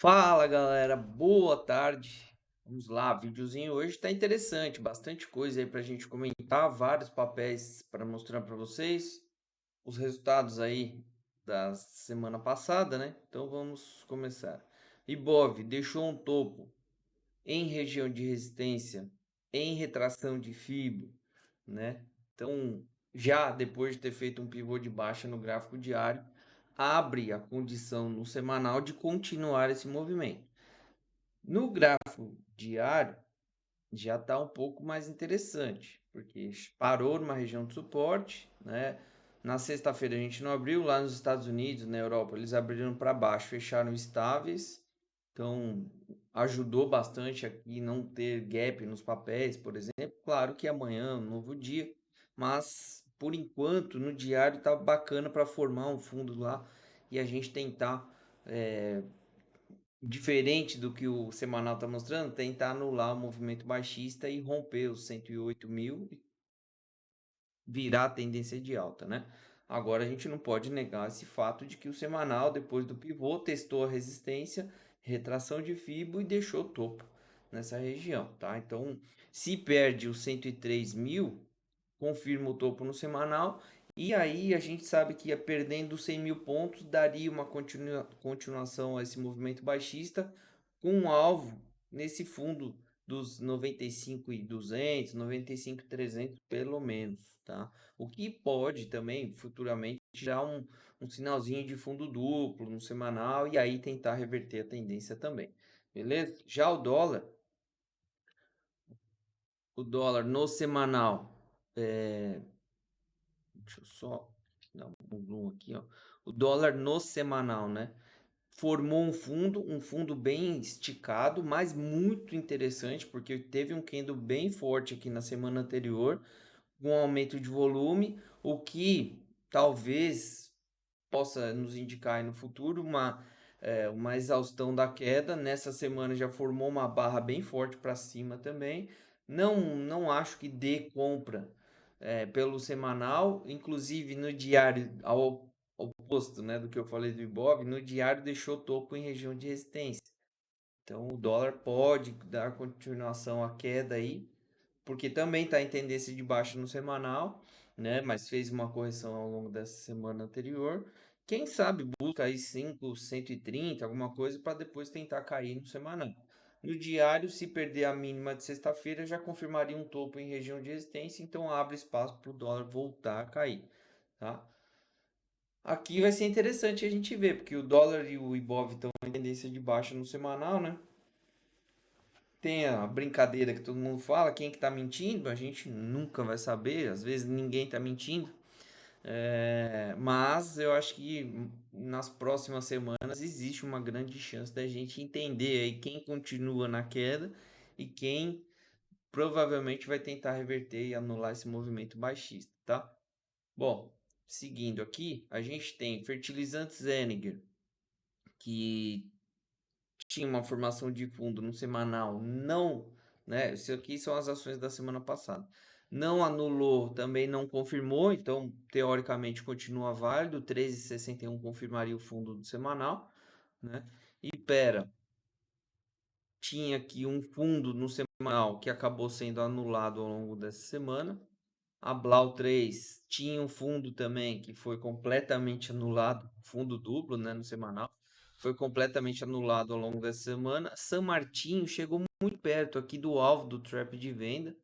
Fala galera, boa tarde. Vamos lá, videozinho hoje tá interessante, bastante coisa aí pra gente comentar, vários papéis para mostrar para vocês, os resultados aí da semana passada, né? Então vamos começar. Ibov deixou um topo em região de resistência, em retração de fibra, né? Então, já depois de ter feito um pivô de baixa no gráfico diário, abre a condição no semanal de continuar esse movimento. No gráfico diário, já está um pouco mais interessante, porque parou numa região de suporte, né? Na sexta-feira a gente não abriu, lá nos Estados Unidos, na Europa, eles abriram para baixo, fecharam estáveis, então ajudou bastante aqui não ter gap nos papéis, por exemplo. Claro que amanhã é um novo dia, mas por enquanto no diário tá bacana para formar um fundo lá e a gente tentar diferente do que o semanal está mostrando, tentar anular o movimento baixista e romper os 108 mil e virar a tendência de alta, né? Agora a gente não pode negar esse fato de que o semanal, depois do pivô, testou a resistência, retração de Fibo e deixou topo nessa região, tá? Então, se perde os 103 mil, confirma o topo no semanal. E aí a gente sabe que perdendo 100 mil pontos daria uma continuação a esse movimento baixista com um alvo nesse fundo dos 95.200, 95.300 pelo menos, tá? O que pode também futuramente dar um sinalzinho de fundo duplo no semanal e aí tentar reverter a tendência também, beleza? Já o dólar no semanal, deixa eu só dar um zoom aqui, ó. O dólar no semanal, né? Formou um fundo bem esticado, mas muito interessante, porque teve um candle bem forte aqui na semana anterior, com um aumento de volume, o que talvez possa nos indicar aí no futuro uma exaustão da queda. Nessa semana já formou uma barra bem forte para cima também. Não acho que dê compra pelo semanal, inclusive no diário, ao oposto, né, do que eu falei do Ibov, no diário deixou topo em região de resistência. Então o dólar pode dar continuação à queda aí, porque também está em tendência de baixa no semanal, né? Mas fez uma correção ao longo dessa semana anterior. Quem sabe busca aí 5.130, alguma coisa, para depois tentar cair no semanal. No diário, se perder a mínima de sexta-feira, já confirmaria um topo em região de resistência, então abre espaço para o dólar voltar a cair, tá? Aqui vai ser interessante a gente ver, porque o dólar e o Ibov estão em tendência de baixa no semanal, né? Tem a brincadeira que todo mundo fala, quem que tá mentindo, a gente nunca vai saber, às vezes ninguém tá mentindo. Mas eu acho que nas próximas semanas existe uma grande chance da gente entender aí quem continua na queda e quem provavelmente vai tentar reverter e anular esse movimento baixista, tá? Bom, seguindo aqui, a gente tem fertilizantes Eniger, que tinha uma formação de fundo no semanal, não, né? Isso aqui são as ações da semana passada. Não anulou, também não confirmou, então teoricamente continua válido. 13,61 confirmaria o fundo do semanal, né? E pera, tinha aqui um fundo no semanal que acabou sendo anulado ao longo dessa semana. A Blau 3 tinha um fundo também que foi completamente anulado, fundo duplo, né, no semanal. Foi completamente anulado ao longo dessa semana. San Martinho chegou muito perto aqui do alvo do trap de venda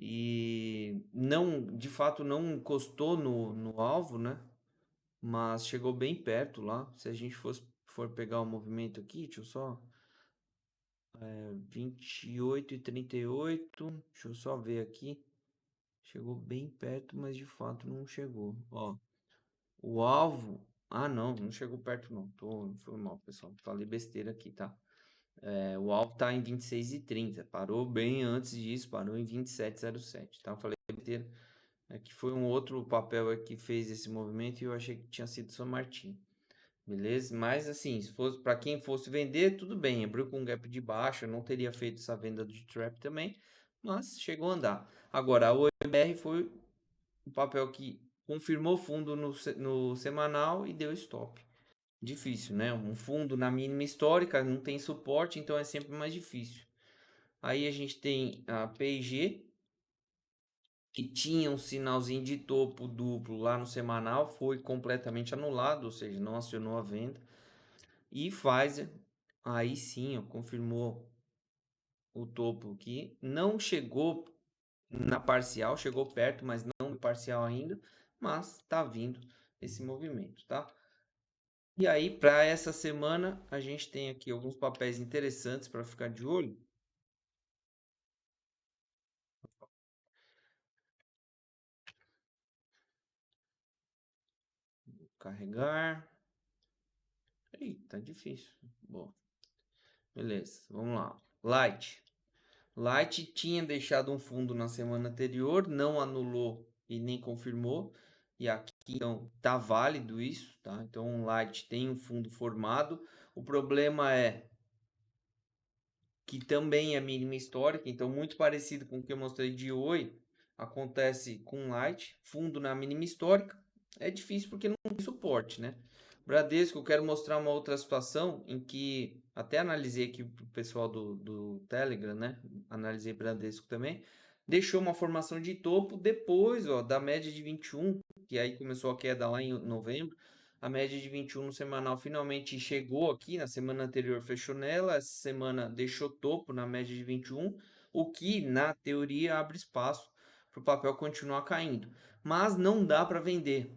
e não, de fato, não encostou no alvo, né? Mas chegou bem perto lá. Se a gente for pegar o movimento aqui, deixa eu só 28,38. Deixa eu só ver aqui. Chegou bem perto, mas de fato não chegou. Ó, o alvo. Ah, não chegou perto, não. Foi mal, pessoal. Falei besteira aqui, tá? O alvo tá em 26,30. Parou bem antes disso, parou em 27,07. Tá? Eu falei besteira. É que foi um outro papel que fez esse movimento e eu achei que tinha sido São Martin. Beleza? Mas assim, se fosse para quem fosse vender, tudo bem. Abriu com um gap de baixo, eu não teria feito essa venda de trap também, mas chegou a andar. Agora, a OMR foi o papel que confirmou fundo no semanal e deu stop. difícil, né? Um fundo na mínima histórica não tem suporte, então é sempre mais difícil. Aí a gente tem a P&G, que tinha um sinalzinho de topo duplo lá no semanal, foi completamente anulado, ou seja, não acionou a venda. E Pfizer, aí sim, ó, confirmou o topo aqui. Não chegou na parcial, chegou perto, mas não parcial ainda, mas tá vindo esse movimento, tá? E aí, para essa semana, a gente tem aqui alguns papéis interessantes para ficar de olho. Vou carregar. Eita, difícil. Bom, beleza, vamos lá. Light tinha deixado um fundo na semana anterior, não anulou e nem confirmou. E aqui então tá válido isso, tá? Então o Light tem um fundo formado. O problema é que também é mínima histórica, então muito parecido com o que eu mostrei de Oi, acontece com Light, fundo na mínima histórica. É difícil porque não tem suporte, né? Bradesco, eu quero mostrar uma outra situação em que até analisei aqui pro pessoal do Telegram, né? Analisei Bradesco também. Deixou uma formação de topo depois, ó, da média de 21, que aí começou a queda lá em novembro. A média de 21 no semanal finalmente chegou aqui, na semana anterior fechou nela, essa semana deixou topo na média de 21, o que na teoria abre espaço para o papel continuar caindo. Mas não dá para vender.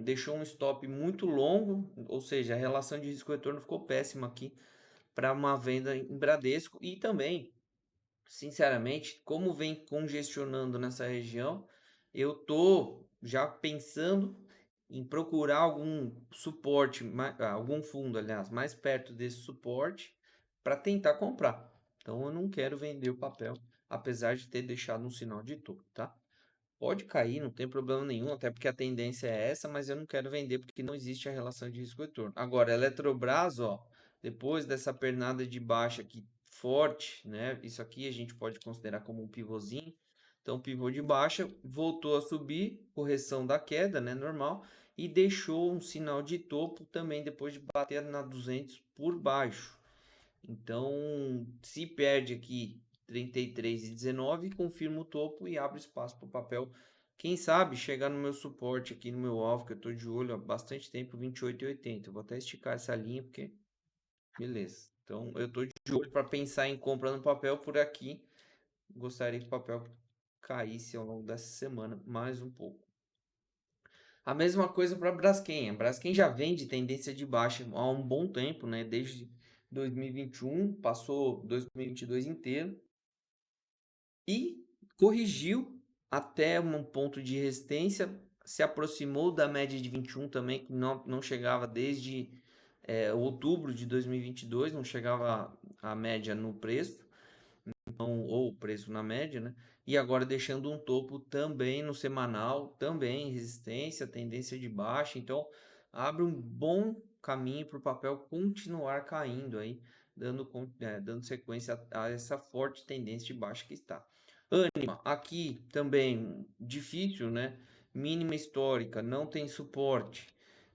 Deixou um stop muito longo, ou seja, a relação de risco-retorno ficou péssima aqui para uma venda em Bradesco e também, sinceramente, como vem congestionando nessa região, eu tô já pensando em procurar algum suporte, algum fundo, aliás, mais perto desse suporte para tentar comprar. Então eu não quero vender o papel, apesar de ter deixado um sinal de topo, tá? Pode cair, não tem problema nenhum, até porque a tendência é essa, mas eu não quero vender porque não existe a relação de risco-retorno. Agora, Eletrobras, ó, depois dessa pernada de baixa aqui forte, né? Isso aqui a gente pode considerar como um pivôzinho. Então, pivô de baixa, voltou a subir, correção da queda, né? Normal, e deixou um sinal de topo também depois de bater na 200 por baixo. Então, se perde aqui 33,19, confirma o topo e abre espaço para o papel. Quem sabe chegar no meu suporte aqui no meu alvo, que eu estou de olho há bastante tempo, 28,80. Eu vou até esticar essa linha, porque beleza. Então, eu estou de olho para pensar em compra no papel por aqui. Gostaria que o papel caísse ao longo dessa semana mais um pouco. A mesma coisa para a Braskem. A Braskem já vem de tendência de baixa há um bom tempo, né? Desde 2021, passou 2022 inteiro e corrigiu até um ponto de resistência, se aproximou da média de 21 também, que não chegava desde outubro de 2022, não chegava a média no preço ou o preço na média, né? E agora deixando um topo também no semanal, também resistência, tendência de baixa, então abre um bom caminho para o papel continuar caindo aí, dando sequência a essa forte tendência de baixa que está. Anima, aqui também difícil, né? Mínima histórica, não tem suporte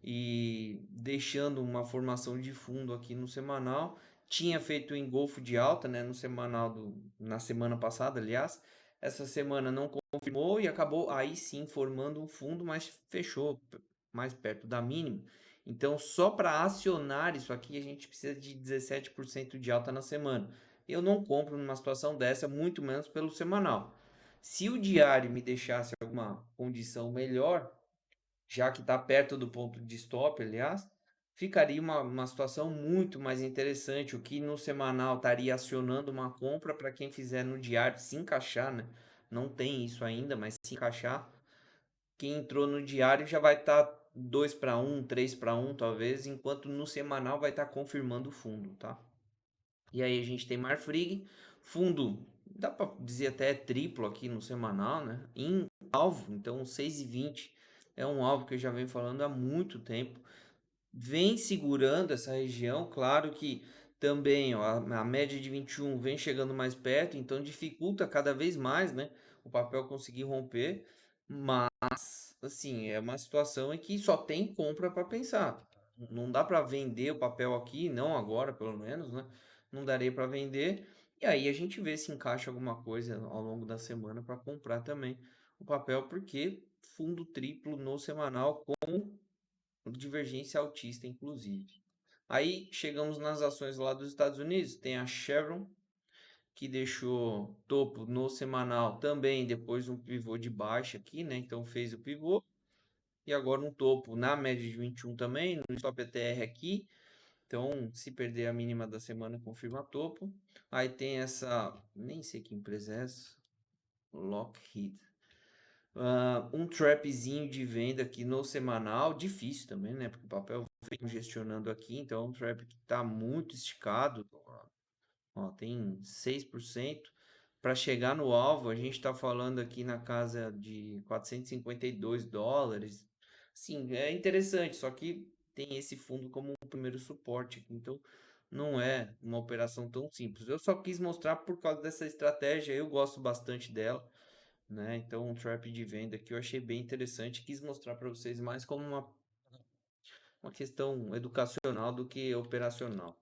e deixando uma formação de fundo aqui no semanal. Tinha feito o engolfo de alta, né, no semanal na semana passada, aliás. Essa semana não confirmou e acabou aí sim formando um fundo, mas fechou mais perto da mínima. Então, só para acionar isso aqui, a gente precisa de 17% de alta na semana. Eu não compro numa situação dessa, muito menos pelo semanal. Se o diário me deixasse alguma condição melhor, já que está perto do ponto de stop, aliás, ficaria uma situação muito mais interessante, o que no semanal estaria acionando uma compra para quem fizer no diário se encaixar, né? Não tem isso ainda, mas se encaixar, quem entrou no diário já vai estar 2 para 1, 3 para 1 talvez, enquanto no semanal vai estar confirmando o fundo, tá? E aí a gente tem Marfrig, fundo, dá para dizer até triplo aqui no semanal, né? Em alvo, então 6,20 é um alvo que eu já venho falando há muito tempo. Vem segurando essa região, claro que também ó, a média de 21 vem chegando mais perto, então dificulta cada vez mais, né? O papel conseguir romper, mas assim, é uma situação em que só tem compra para pensar. não dá para vender o papel aqui, não agora pelo menos, né? Não darei para vender. E aí a gente vê se encaixa alguma coisa ao longo da semana para comprar também o papel, porque fundo triplo no semanal com divergência altista, inclusive. Aí chegamos nas ações lá dos Estados Unidos, tem a Chevron, que deixou topo no semanal também, depois um pivô de baixa aqui, né? Então fez o pivô e agora um topo na média de 21 também, no stop ETR aqui. Então, se perder a mínima da semana, confirma topo. Aí tem essa, nem sei que empresa é essa, Lockheed. Um trapzinho de venda aqui no semanal, difícil também, né? Porque o papel vem gestionando aqui, então é um trap que está muito esticado. Ó, tem 6%. Para chegar no alvo, a gente está falando aqui na casa de US$ 452. Sim, é interessante, só que tem esse fundo como um primeiro suporte aqui, então não é uma operação tão simples. Eu só quis mostrar por causa dessa estratégia, eu gosto bastante dela, né? Então, um trap de venda que eu achei bem interessante, quis mostrar para vocês mais como uma questão educacional do que operacional.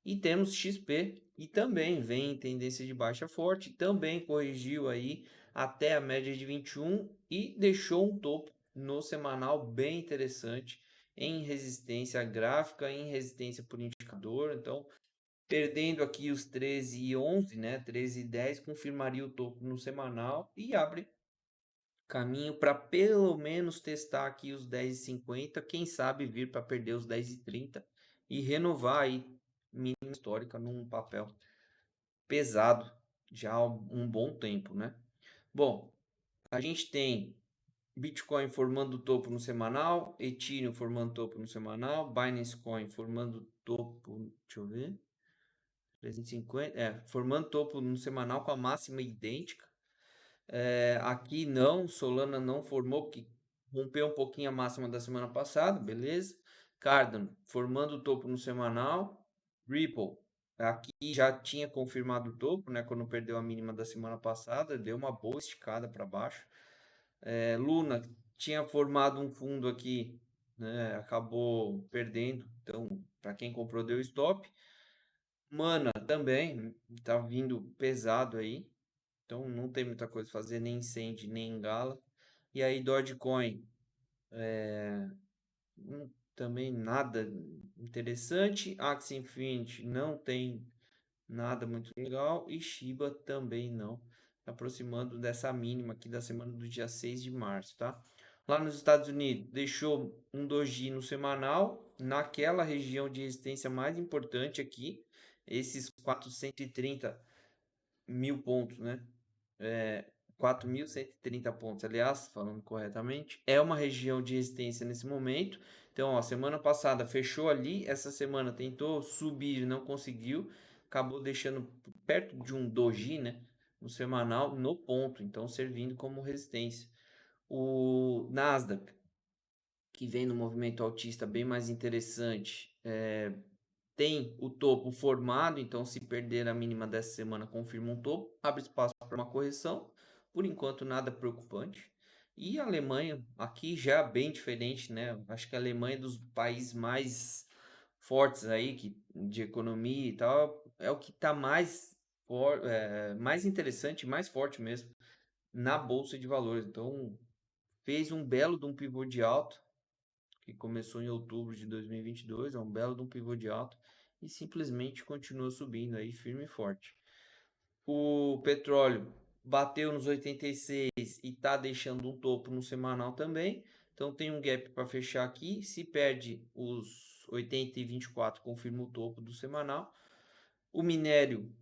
E temos XP, e também vem em tendência de baixa forte, também corrigiu aí até a média de 21 e deixou um topo no semanal bem interessante em resistência gráfica, em resistência por indicador. Então, perdendo aqui os 13,11, né? 13,10 confirmaria o topo no semanal e abre caminho para pelo menos testar aqui os 10,50, quem sabe vir para perder os 10,30 e renovar aí mínima histórica num papel pesado já há um bom tempo, né? Bom, a gente tem Bitcoin formando topo no semanal, Ethereum formando topo no semanal, Binance Coin formando topo, deixa eu ver, 350, formando topo no semanal com a máxima idêntica. Aqui não, Solana não formou, porque rompeu um pouquinho a máxima da semana passada, beleza. Cardano formando o topo no semanal. Ripple, aqui já tinha confirmado o topo, né? Quando perdeu a mínima da semana passada, deu uma boa esticada para baixo. Luna tinha formado um fundo aqui, né? Acabou perdendo, então para quem comprou deu stop. Mana também tá vindo pesado aí. Então não tem muita coisa a fazer, nem incende, nem engala. E aí Dogecoin, também nada interessante. Axie Infinity não tem nada muito legal. E Shiba também não. Aproximando dessa mínima aqui da semana do dia 6 de março, tá? Lá nos Estados Unidos, deixou um doji no semanal, naquela região de resistência mais importante aqui, esses 430 mil pontos, né? 4.130 pontos, aliás, falando corretamente, é uma região de resistência nesse momento. Então, ó, semana passada fechou ali, essa semana tentou subir, não conseguiu, acabou deixando perto de um doji, né, no semanal, no ponto, então servindo como resistência. O Nasdaq, que vem no movimento altista bem mais interessante, tem o topo formado, então se perder a mínima dessa semana, confirma um topo, abre espaço para uma correção. Por enquanto, nada preocupante. E a Alemanha, aqui já bem diferente, né? Acho que a Alemanha é dos países mais fortes aí, de economia e tal, é o que está mais interessante, mais forte mesmo, na Bolsa de Valores. Então, fez um belo de um pivô de alta, que começou em outubro de 2022, é um belo de um pivô de alta e simplesmente continua subindo aí firme e forte. O petróleo bateu nos 86 e está deixando um topo no semanal também, então tem um gap para fechar aqui. Se perde os 80 e 24, confirma o topo do semanal. O minério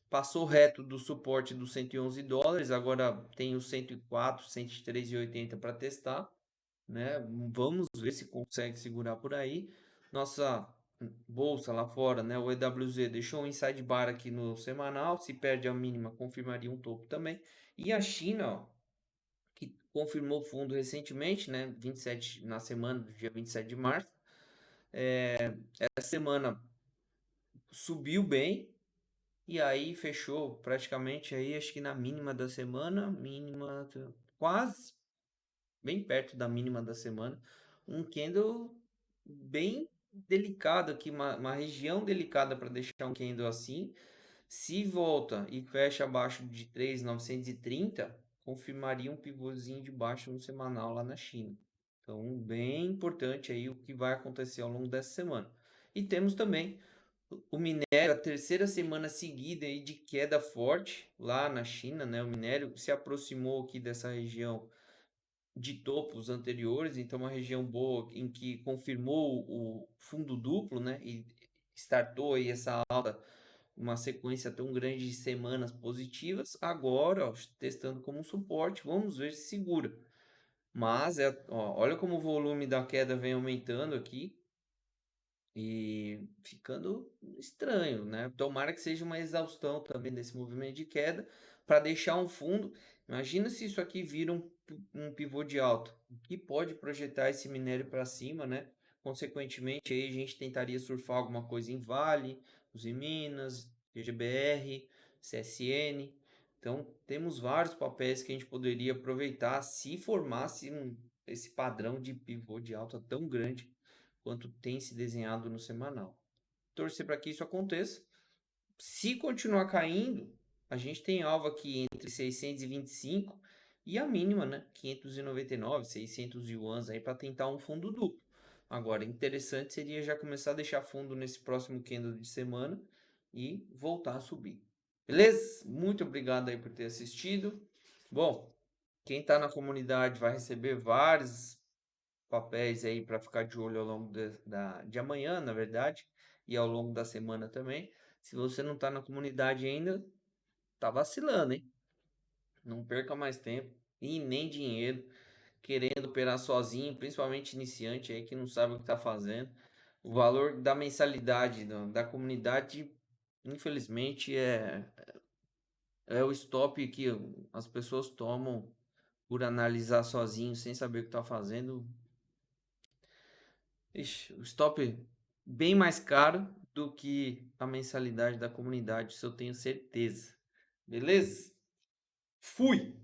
passou reto do suporte dos $111, agora tem os 104, 103,80 para testar, né? Vamos ver se consegue segurar por aí. Nossa bolsa lá fora, né? O EWZ deixou um inside bar aqui no semanal. Se perde a mínima, confirmaria um topo também. E a China, ó, que confirmou fundo recentemente, né? 27 na semana do dia 27 de março. Essa semana subiu bem e aí fechou praticamente aí, acho que na mínima da semana, mínima quase bem perto da mínima da semana, um candle bem delicado aqui, uma região delicada para deixar um candle assim. Se volta e fecha abaixo de 3.930, confirmaria um pivôzinho de baixo no semanal lá na China. Então, bem importante aí o que vai acontecer ao longo dessa semana. E temos também o minério, a terceira semana seguida aí de queda forte lá na China, né? O minério se aproximou aqui dessa região de topos anteriores, então uma região boa em que confirmou o fundo duplo, né? E startou aí essa alta, uma sequência tão grande de semanas positivas. Agora, ó, testando como suporte, vamos ver se segura. Mas ó, olha como o volume da queda vem aumentando aqui e ficando estranho, né? Tomara que seja uma exaustão também desse movimento de queda para deixar um fundo. Imagina se isso aqui vira um pivô de alta, o que pode projetar esse minério para cima, né? Consequentemente, aí a gente tentaria surfar alguma coisa em Vale, Usiminas, GGBR, CSN. Então, temos vários papéis que a gente poderia aproveitar se formasse esse padrão de pivô de alta tão grande quanto tem se desenhado no semanal. Torcer para que isso aconteça. Se continuar caindo, a gente tem alvo aqui entre 625 e a mínima, né? 599, 600 yuans aí para tentar um fundo duplo. Agora, interessante seria já começar a deixar fundo nesse próximo candle de semana e voltar a subir. Beleza? Muito obrigado aí por ter assistido. Bom, quem está na comunidade vai receber vários papéis aí para ficar de olho ao longo de amanhã, na verdade, e ao longo da semana também. Se você não está na comunidade ainda, tá vacilando, hein? Não perca mais tempo e nem dinheiro querendo operar sozinho, principalmente iniciante aí que não sabe o que está fazendo. O valor da mensalidade da comunidade, infelizmente, é o stop que as pessoas tomam por analisar sozinho, sem saber o que está fazendo. Ixi, o stop bem mais caro do que a mensalidade da comunidade, isso eu tenho certeza. Beleza? Fui!